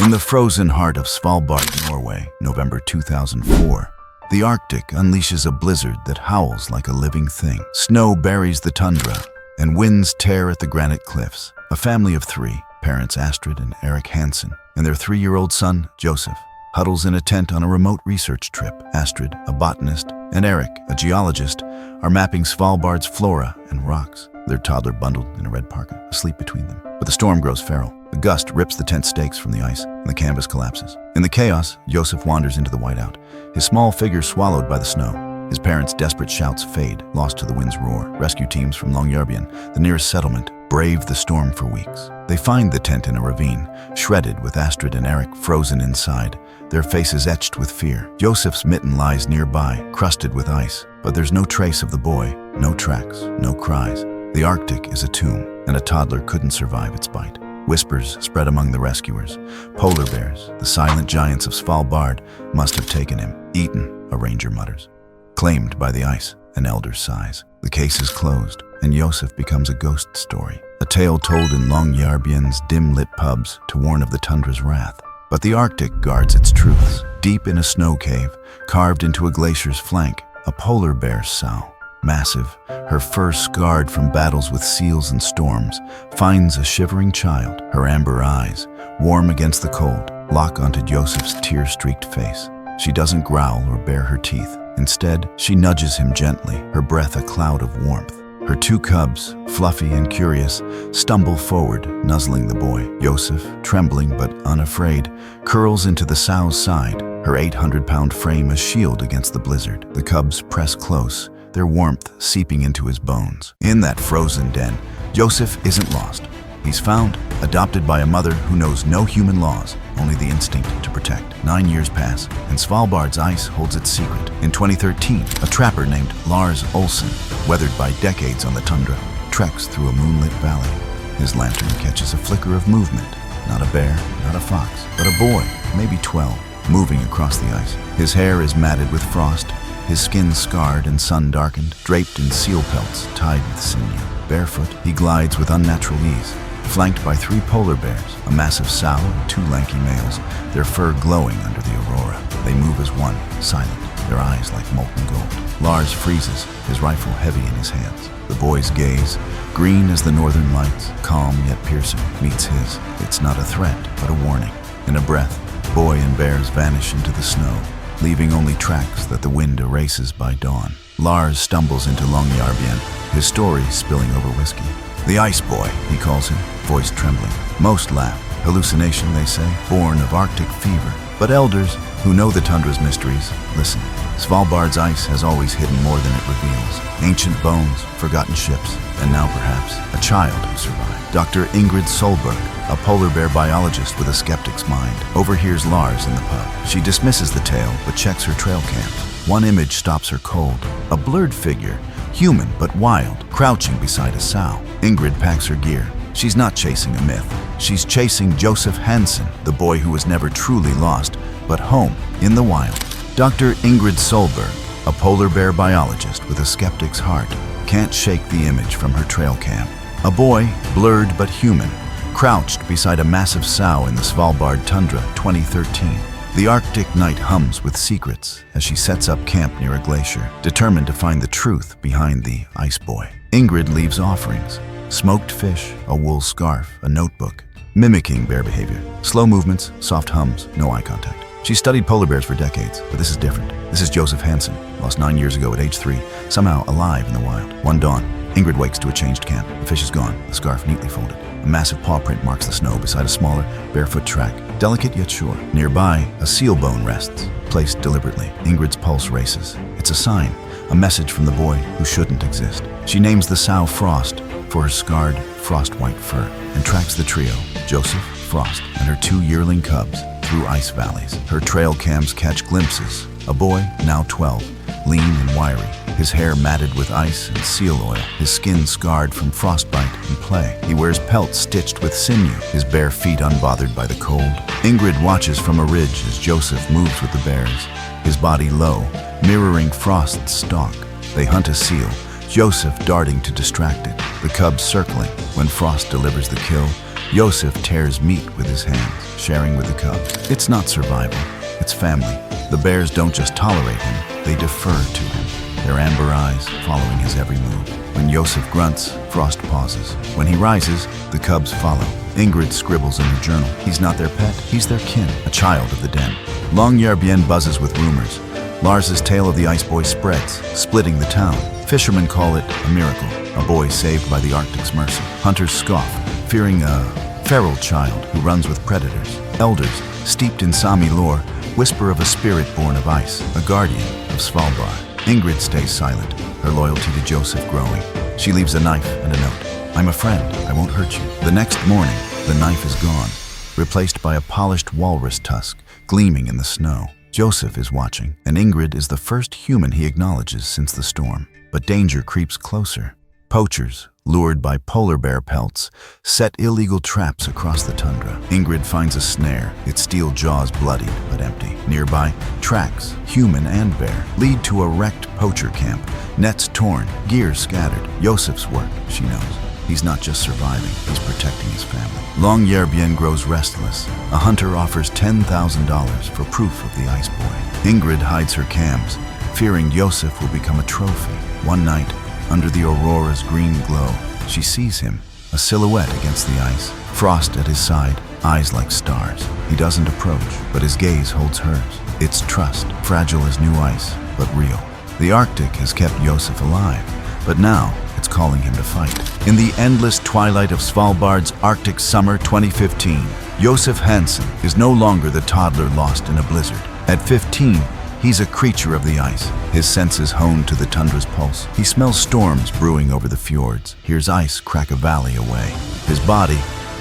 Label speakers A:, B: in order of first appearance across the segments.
A: In the frozen heart of Svalbard, Norway, November 2004, the Arctic unleashes a blizzard that howls like a living thing. Snow buries the tundra, and winds tear at the granite cliffs. A family of three, parents Astrid and Erik Hansen, and their 3-year-old son, Josef, huddles in a tent on a remote research trip. Astrid, a botanist, and Erik, a geologist, are mapping Svalbard's flora and rocks. Their toddler bundled in a red parka, asleep between them. But the storm grows feral. A gust rips the tent stakes from the ice, and the canvas collapses. In the chaos, Josef wanders into the whiteout, his small figure swallowed by the snow. His parents' desperate shouts fade, lost to the wind's roar. Rescue teams from Longyearbyen, the nearest settlement, brave the storm for weeks. They find the tent in a ravine, shredded with Astrid and Erik frozen inside, their faces etched with fear. Josef's mitten lies nearby, crusted with ice, but there's no trace of the boy, no tracks, no cries. The Arctic is a tomb, and a toddler couldn't survive its bite. Whispers spread among the rescuers. Polar bears, the silent giants of Svalbard, must have taken him. Eaten, a ranger mutters. Claimed by the ice, an elder sighs. The case is closed, and Josef becomes a ghost story. A tale told in Longyearbyen's dim-lit pubs to warn of the tundra's wrath. But the Arctic guards its truths. Deep in a snow cave, carved into a glacier's flank, a polar bear's sow. Massive, her fur scarred from battles with seals and storms, finds a shivering child. Her amber eyes, warm against the cold, lock onto Josef's tear-streaked face. She doesn't growl or bare her teeth. Instead, she nudges him gently, her breath a cloud of warmth. Her 2 cubs, fluffy and curious, stumble forward, nuzzling the boy. Josef, trembling but unafraid, curls into the sow's side, her 800-pound frame a shield against the blizzard. The cubs press close, their warmth seeping into his bones. In that frozen den, Josef isn't lost. He's found, adopted by a mother who knows no human laws, only the instinct to protect. 9 years pass, and Svalbard's ice holds its secret. In 2013, a trapper named Lars Olsen, weathered by decades on the tundra, treks through a moonlit valley. His lantern catches a flicker of movement. Not a bear, not a fox, but a boy, maybe 12, moving across the ice. His hair is matted with frost, his skin scarred and sun-darkened, draped in seal pelts tied with sinew. Barefoot, he glides with unnatural ease, flanked by 3 polar bears, a massive sow and 2 lanky males, their fur glowing under the aurora. They move as one, silent, their eyes like molten gold. Lars freezes, his rifle heavy in his hands. The boy's gaze, green as the northern lights, calm yet piercing, meets his. It's not a threat, but a warning. In a breath, boy and bears vanish into the snow, leaving only tracks that the wind erases by dawn. Lars stumbles into Longyearbyen, his story spilling over whiskey. The Ice Boy, he calls him, voice trembling. Most laugh. Hallucination, they say, born of Arctic fever. But elders, who know the tundra's mysteries, listen. Svalbard's ice has always hidden more than it reveals. Ancient bones, forgotten ships, and now perhaps a child who survived. Dr. Ingrid Solberg, a polar bear biologist with a skeptic's mind, overhears Lars in the pub. She dismisses the tale, but checks her trail cams. One image stops her cold. A blurred figure, human but wild, crouching beside a sow. Ingrid packs her gear. She's not chasing a myth. She's chasing Josef Hansen, the boy who was never truly lost, but home, in the wild. Dr. Ingrid Solberg, a polar bear biologist with a skeptic's heart, can't shake the image from her trail cam. A boy, blurred but human, crouched beside a massive sow in the Svalbard tundra, 2013. The Arctic night hums with secrets as she sets up camp near a glacier, determined to find the truth behind the Ice Boy. Ingrid leaves offerings: smoked fish, a wool scarf, a notebook, mimicking bear behavior. Slow movements, soft hums, no eye contact. She studied polar bears for decades, but this is different. This is Josef Hansen, lost 9 years ago at age 3, somehow alive in the wild. One dawn, Ingrid wakes to a changed camp. The fish is gone, the scarf neatly folded. A massive paw print marks the snow beside a smaller, barefoot track, delicate yet sure. Nearby, a seal bone rests, placed deliberately. Ingrid's pulse races. It's a sign, a message from the boy who shouldn't exist. She names the sow Frost for her scarred, frost-white fur, and tracks the trio, Josef, Frost, and her 2 yearling cubs, through ice valleys. Her trail cams catch glimpses. A boy, now 12, lean and wiry, his hair matted with ice and seal oil, his skin scarred from frostbite and play. He wears pelts stitched with sinew, his bare feet unbothered by the cold. Ingrid watches from a ridge as Josef moves with the bears, his body low, mirroring Frost's stalk. They hunt a seal, Josef darting to distract it, the cubs circling. When Frost delivers the kill, Josef tears meat with his hands, sharing with the cubs. It's not survival, it's family. The bears don't just tolerate him, they defer to him, their amber eyes following his every move. When Josef grunts, Frost pauses. When he rises, the cubs follow. Ingrid scribbles in her journal. He's not their pet, he's their kin, a child of the den. Longyearbyen buzzes with rumors. Lars's tale of the ice boy spreads, splitting the town. Fishermen call it a miracle, a boy saved by the Arctic's mercy. Hunters scoff, fearing a feral child who runs with predators. Elders, steeped in Sami lore, whisper of a spirit born of ice, a guardian of Svalbard. Ingrid stays silent, her loyalty to Josef growing. She leaves a knife and a note. I'm a friend, I won't hurt you. The next morning, the knife is gone, replaced by a polished walrus tusk, gleaming in the snow. Josef is watching, and Ingrid is the first human he acknowledges since the storm. But danger creeps closer. Poachers, lured by polar bear pelts, set illegal traps across the tundra. Ingrid finds a snare, its steel jaws bloodied but empty. Nearby, tracks, human and bear, lead to a wrecked poacher camp. Nets torn, gear scattered. Josef's work, she knows. He's not just surviving, he's protecting his family. Longyearbyen grows restless. A hunter offers $10,000 for proof of the ice boy. Ingrid hides her cams, fearing Josef will become a trophy. One night, under the aurora's green glow, she sees him, a silhouette against the ice. Frost at his side, eyes like stars. He doesn't approach, but his gaze holds hers. It's trust, fragile as new ice, but real. The Arctic has kept Josef alive, but now it's calling him to fight. In the endless twilight of Svalbard's Arctic summer 2015, Josef Hansen is no longer the toddler lost in a blizzard. At 15, he's a creature of the ice, his senses honed to the tundra's pulse. He smells storms brewing over the fjords, hears ice crack a valley away. His body,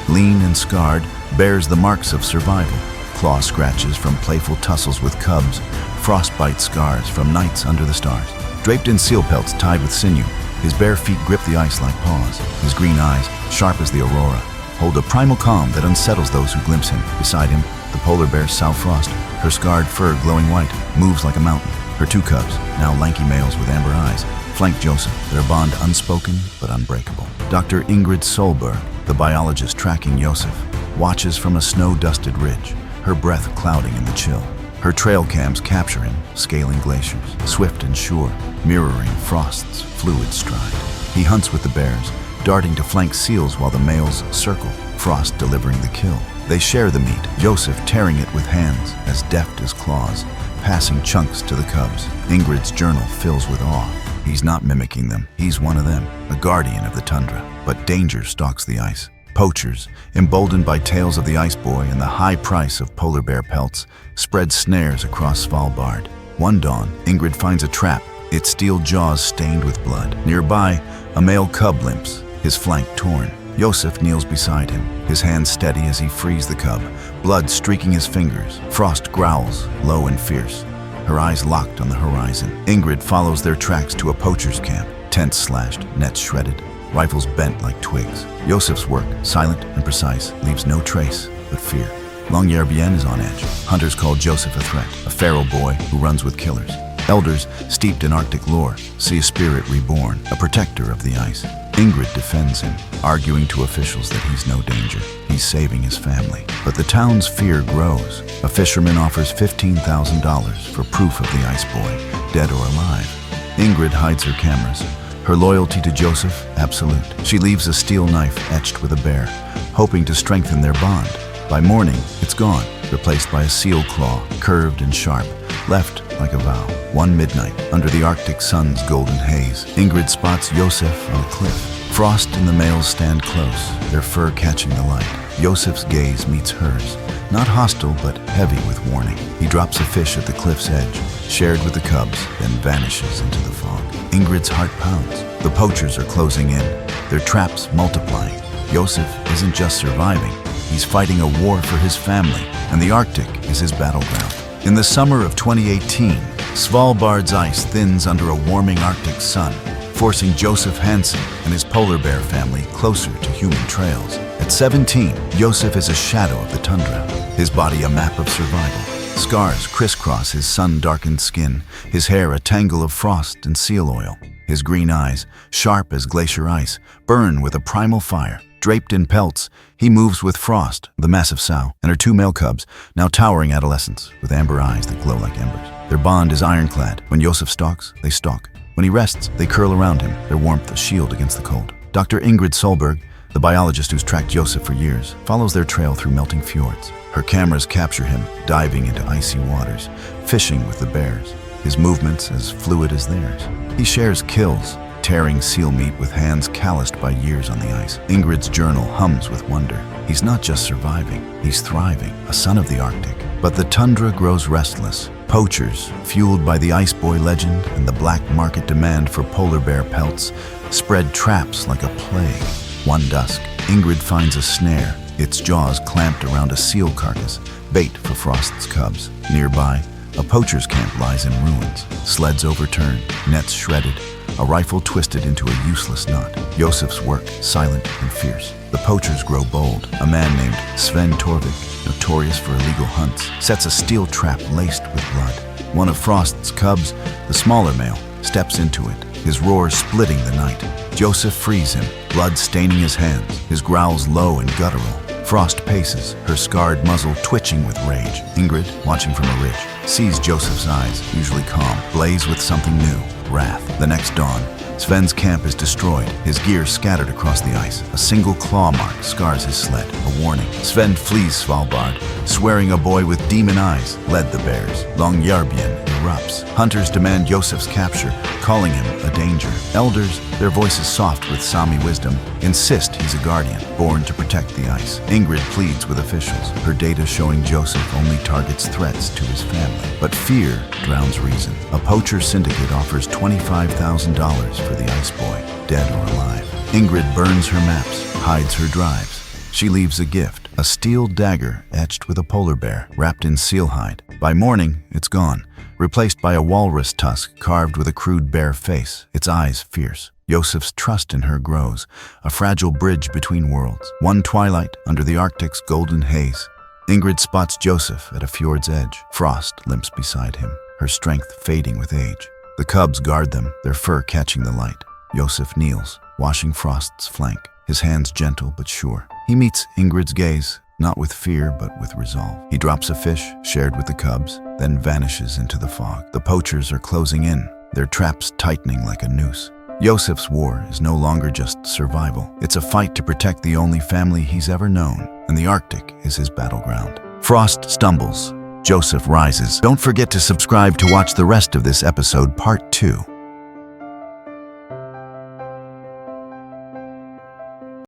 A: lean and scarred, bears the marks of survival. Claw scratches from playful tussles with cubs, frostbite scars from nights under the stars. Draped in seal pelts tied with sinew, his bare feet grip the ice like paws. His green eyes, sharp as the aurora, hold a primal calm that unsettles those who glimpse him. Beside him, the polar bear Sow Frost, her scarred fur glowing white, moves like a mountain. Her two cubs, now lanky males with amber eyes, flank Josef, their bond unspoken but unbreakable. Dr. Ingrid Solberg, the biologist tracking Josef, watches from a snow-dusted ridge, her breath clouding in the chill. Her trail cams capture him, scaling glaciers, swift and sure, mirroring Frost's fluid stride. He hunts with the bears, darting to flank seals while the males circle, Frost delivering the kill. They share the meat, Josef tearing it with hands as deft as claws, passing chunks to the cubs. Ingrid's journal fills with awe. He's not mimicking them, he's one of them, a guardian of the tundra. But danger stalks the ice. Poachers, emboldened by tales of the ice boy and the high price of polar bear pelts, spread snares across Svalbard. One dawn, Ingrid finds a trap, its steel jaws stained with blood. Nearby, a male cub limps, his flank torn. Josef kneels beside him, his hands steady as he frees the cub, blood streaking his fingers. Frost growls, low and fierce, her eyes locked on the horizon. Ingrid follows their tracks to a poacher's camp, tents slashed, nets shredded, rifles bent like twigs. Josef's work, silent and precise, leaves no trace but fear. Longyearbyen is on edge. Hunters call Josef a threat, a feral boy who runs with killers. Elders, steeped in Arctic lore, see a spirit reborn, a protector of the ice. Ingrid defends him, arguing to officials that he's no danger. He's saving his family. But the town's fear grows. A fisherman offers $15,000 for proof of the ice boy, dead or alive. Ingrid hides her cameras, her loyalty to Josef absolute. She leaves a steel knife etched with a bear, hoping to strengthen their bond. By morning, it's gone, replaced by a seal claw, curved and sharp, left like a vow. One midnight, under the Arctic sun's golden haze, Ingrid spots Josef on a cliff. Frost and the males stand close, their fur catching the light. Josef's gaze meets hers, not hostile but heavy with warning. He drops a fish at the cliff's edge, shared with the cubs, then vanishes into the fog. Ingrid's heart pounds. The poachers are closing in, their traps multiplying. Josef isn't just surviving, he's fighting a war for his family, and the Arctic is his battleground. In the summer of 2018, Svalbard's ice thins under a warming Arctic sun, forcing Josef Hansen and his polar bear family closer to human trails. At 17, Josef is a shadow of the tundra, his body a map of survival. Scars crisscross his sun-darkened skin, his hair a tangle of frost and seal oil. His green eyes, sharp as glacier ice, burn with a primal fire. Draped in pelts, he moves with Frost, the massive sow, and her 2 male cubs, now towering adolescents with amber eyes that glow like embers. Their bond is ironclad. When Josef stalks, they stalk. When he rests, they curl around him, their warmth a shield against the cold. Dr. Ingrid Solberg, the biologist who's tracked Josef for years, follows their trail through melting fjords. Her cameras capture him diving into icy waters, fishing with the bears, his movements as fluid as theirs. He shares kills, tearing seal meat with hands calloused by years on the ice. Ingrid's journal hums with wonder. He's not just surviving, he's thriving, a son of the Arctic. But the tundra grows restless. Poachers, fueled by the Ice Boy legend and the black market demand for polar bear pelts, spread traps like a plague. One dusk, Ingrid finds a snare, its jaws clamped around a seal carcass, bait for Frost's cubs. Nearby, a poacher's camp lies in ruins. Sleds overturned, nets shredded, a rifle twisted into a useless knot. Josef's work, silent and fierce. The poachers grow bold. A man named Sven Torvik, notorious for illegal hunts, sets a steel trap laced with blood. One of Frost's cubs, the smaller male, steps into it, his roar splitting the night. Josef frees him, blood staining his hands, his growls low and guttural. Frost paces, her scarred muzzle twitching with rage. Ingrid, watching from a ridge, sees Josef's eyes, usually calm, blaze with something new, wrath. The next dawn, Sven's camp is destroyed, his gear scattered across the ice. A single claw mark scars his sled, a warning. Sven flees Svalbard, swearing a boy with demon eyes led the bears. Longyearbyen erupts. Hunters demand Josef's capture, calling him a danger. Elders, their voices soft with Sami wisdom, insist he's a guardian, born to protect the ice. Ingrid pleads with officials, her data showing Josef only targets threats to his family. But fear drowns reason. A poacher syndicate offers $25,000 for the Ice Boy, dead or alive. Ingrid burns her maps, hides her drives. She leaves a gift, a steel dagger etched with a polar bear, wrapped in seal hide. By morning, it's gone, replaced by a walrus tusk carved with a crude bear face, its eyes fierce. Josef's trust in her grows, a fragile bridge between worlds. One twilight, under the Arctic's golden haze, Ingrid spots Josef at a fjord's edge. Frost limps beside him, her strength fading with age. The cubs guard them, their fur catching the light. Josef kneels, washing Frost's flank, his hands gentle but sure. He meets Ingrid's gaze, not with fear but with resolve. He drops a fish, shared with the cubs, then vanishes into the fog. The poachers are closing in, their traps tightening like a noose. Josef's war is no longer just survival. It's a fight to protect the only family he's ever known, and the Arctic is his battleground. Frost stumbles. Josef rises. Don't forget to subscribe to watch the rest of this episode, part 2.